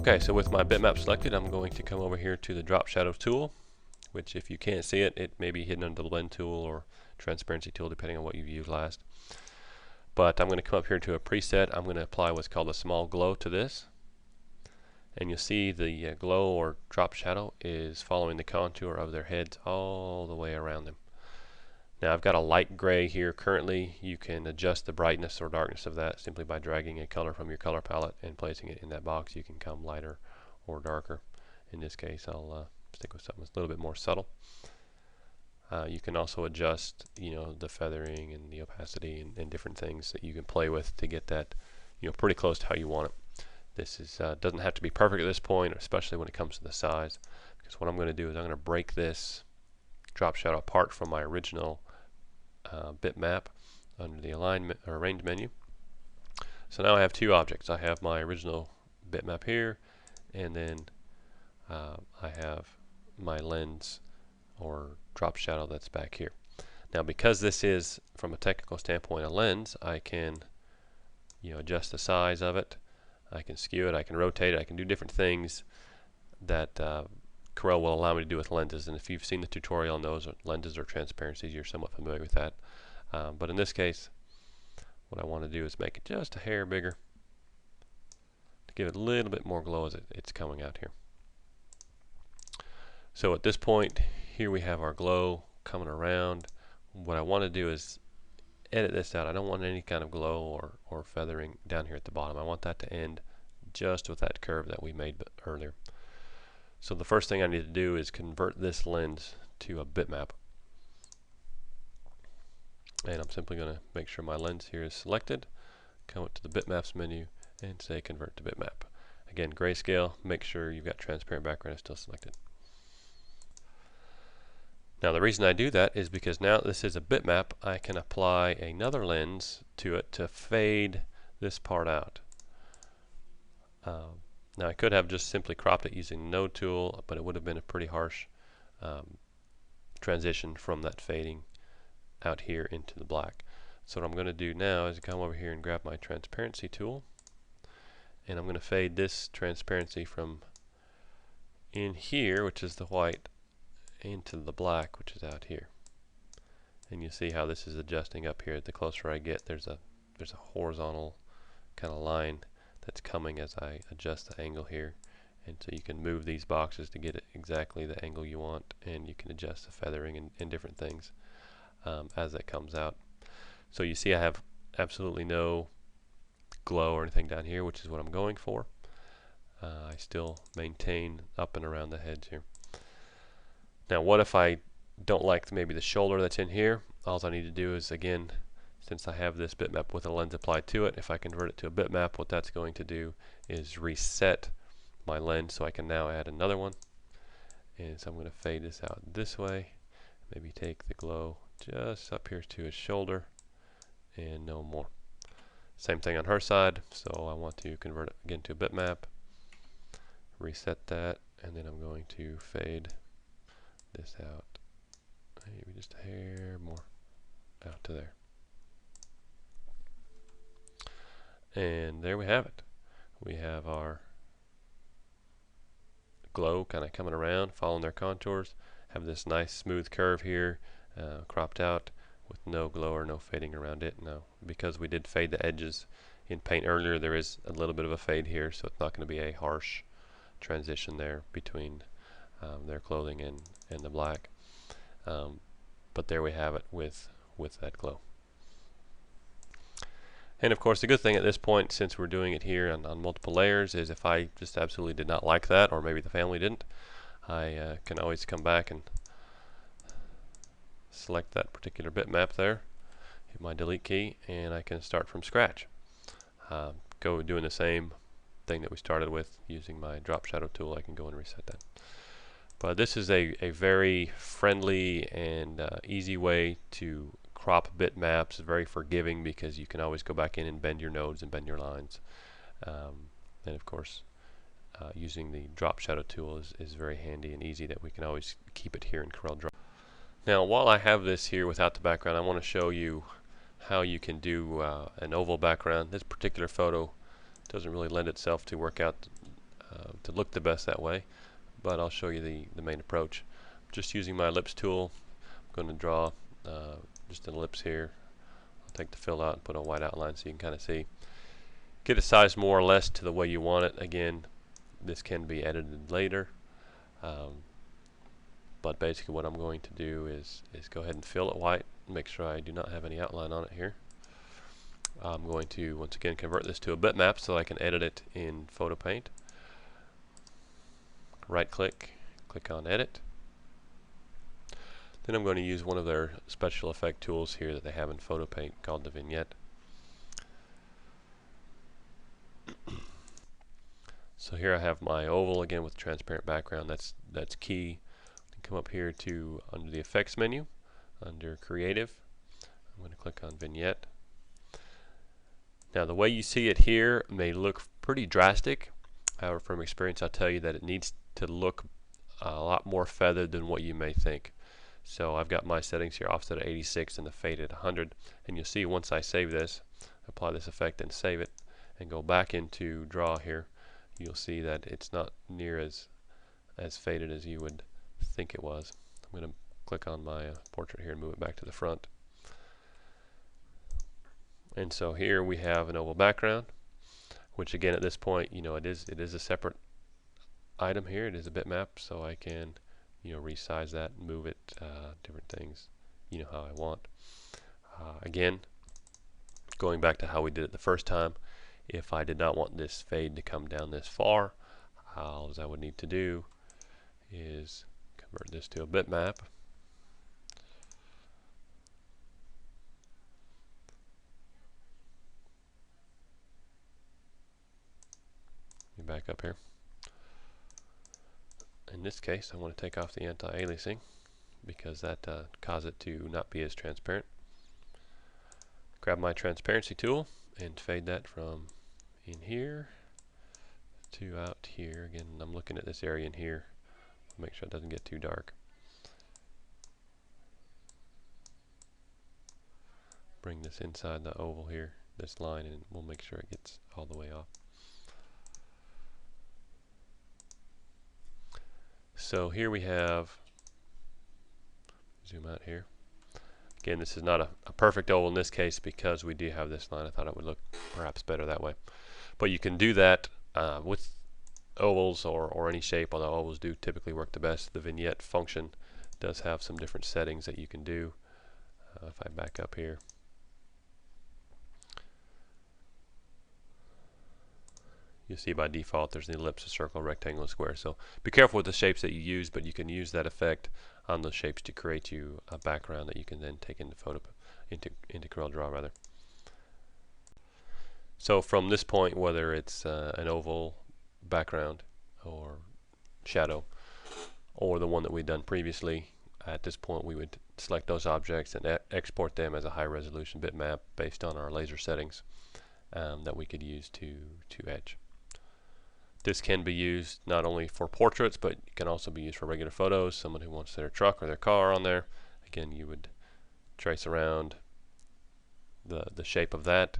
Okay, so with my bitmap selected, I'm going to come over here to the drop shadow tool, which if you can't see it, it may be hidden under the blend tool or transparency tool depending on what you've used last. But I'm going to come up here to a preset. I'm going to apply what's called a small glow to this. And you'll see the glow or drop shadow is following the contour of their heads all the way around them. Now I've got a light gray here currently. You can adjust the brightness or darkness of that simply by dragging a color from your color palette and placing it in that box. You can come lighter or darker. In this case I'll stick with something that's a little bit more subtle. You can also adjust, the feathering and the opacity and different things that you can play with to get that, pretty close to how you want it. This is doesn't have to be perfect at this point, especially when it comes to the size, because what I'm going to do is I'm going to break this drop shadow apart from my original bitmap under the alignment or arrange menu. So now I have two objects. I have my original bitmap here, and then I have my lens or drop shadow that's back here. Now because this is from a technical standpoint a lens, I can adjust the size of it, I can skew it, I can rotate it, I can do different things that Corel will allow me to do with lenses. And if you've seen the tutorial on those lenses or transparencies, you're somewhat familiar with that. But in this case, what I want to do is make it just a hair bigger to give it a little bit more glow as it's coming out here. So at this point, here we have our glow coming around. What I want to do is edit this out. I don't want any kind of glow or feathering down here at the bottom. I want that to end just with that curve that we made earlier. So the first thing I need to do is convert this lens to a bitmap. And I'm simply going to make sure my lens here is selected, come up to the bitmaps menu and say convert to bitmap. Again, grayscale, make sure you've got transparent background still selected. Now the reason I do that is because now this is a bitmap, I can apply another lens to it to fade this part out. Now I could have just simply cropped it using the node tool, but it would have been a pretty harsh transition from that fading out here into the black. So what I'm going to do now is come over here and grab my transparency tool, and I'm going to fade this transparency from in here, which is the white, into the black, which is out here. And you see how this is adjusting up here. The closer I get, there's a horizontal kind of line that's coming as I adjust the angle here. And so you can move these boxes to get it exactly the angle you want, and you can adjust the feathering and different things as it comes out. So you see I have absolutely no glow or anything down here, which is what I'm going for. I still maintain up and around the heads here. Now what if I don't like maybe the shoulder that's in here? All I need to do is, again, since I have this bitmap with a lens applied to it, if I convert it to a bitmap, what that's going to do is reset my lens so I can now add another one. And so I'm going to fade this out this way, maybe take the glow just up here to his shoulder and no more. Same thing on her side, so I want to convert it again to a bitmap, reset that, and then I'm going to fade this out maybe just a hair more out to there. And there we have it. We have our glow kind of coming around, following their contours, have this nice smooth curve here, cropped out with no glow or no fading around it. Now because we did fade the edges in paint earlier, there is a little bit of a fade here, so it's not going to be a harsh transition there between their clothing and the black. But there we have it with that glow. And of course the good thing at this point, since we're doing it here on multiple layers, is if I just absolutely did not like that, or maybe the family didn't, I can always come back and select that particular bitmap there, hit my delete key, and I can start from scratch. Go doing the same thing that we started with using my drop shadow tool. I can go and reset that. But this is a very friendly and easy way to crop bitmaps. Very forgiving because you can always go back in and bend your nodes and bend your lines. And of course using the drop shadow tool is very handy and easy, that we can always keep it here in CorelDRAW. Now while I have this here without the background, I want to show you how you can do an oval background. This particular photo doesn't really lend itself to work out to look the best that way, but I'll show you the main approach. Just using my ellipse tool, I'm going to draw just an ellipse here. I'll take the fill out and put a white outline so you can kind of see. Get it sized more or less to the way you want it. Again, this can be edited later, but basically what I'm going to do is go ahead and fill it white, make sure I do not have any outline on it here. I'm going to once again convert this to a bitmap so I can edit it in Photo Paint. Right click, click on edit. Then I'm going to use one of their special effect tools here that they have in Photo Paint called the vignette. So here I have my oval again with transparent background. That's key. Come up here to under the effects menu, under creative. I'm going to click on vignette. Now the way you see it here may look pretty drastic. However, from experience I'll tell you that it needs to look a lot more feathered than what you may think. So I've got my settings here offset at 86 and the fade at 100, and you'll see once I save this, apply this effect and save it and go back into draw here, you'll see that it's not near as faded as you would think it was. I'm going to click on my portrait here and move it back to the front. And so here we have an oval background, which again at this point, you know, it is a separate item here. It is a bitmap, so I can, you know, resize that, move it, different things, you know, how I want. Again, going back to how we did it the first time, if I did not want this fade to come down this far, all I would need to do is convert this to a bitmap. Back up here. In this case, I want to take off the anti-aliasing because that causes it to not be as transparent. Grab my transparency tool and fade that from in here to out here. Again, I'm looking at this area in here. Make sure it doesn't get too dark. Bring this inside the oval here, this line, and we'll make sure it gets all the way off. So here we have, zoom out here. Again, this is not a perfect oval in this case because we do have this line. I thought it would look perhaps better that way. But you can do that with ovals or any shape, although ovals do typically work the best. The vignette function does have some different settings that you can do. If I back up here, you see by default there's an ellipse, a circle, rectangle, and square. So be careful with the shapes that you use, but you can use that effect on those shapes to create you a background that you can then take into Corel Draw rather. So from this point, whether it's an oval background or shadow or the one that we've done previously, at this point we would select those objects and export them as a high resolution bitmap based on our laser settings that we could use to etch. This can be used not only for portraits, but it can also be used for regular photos. Someone who wants their truck or their car on there, again, you would trace around the shape of that,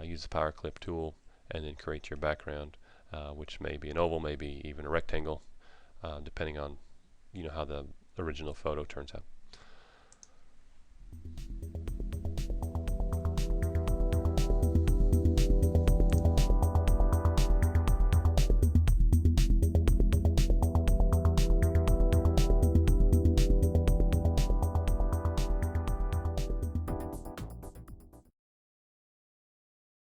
use the power clip tool, and then create your background, which may be an oval, maybe even a rectangle, depending on how the original photo turns out.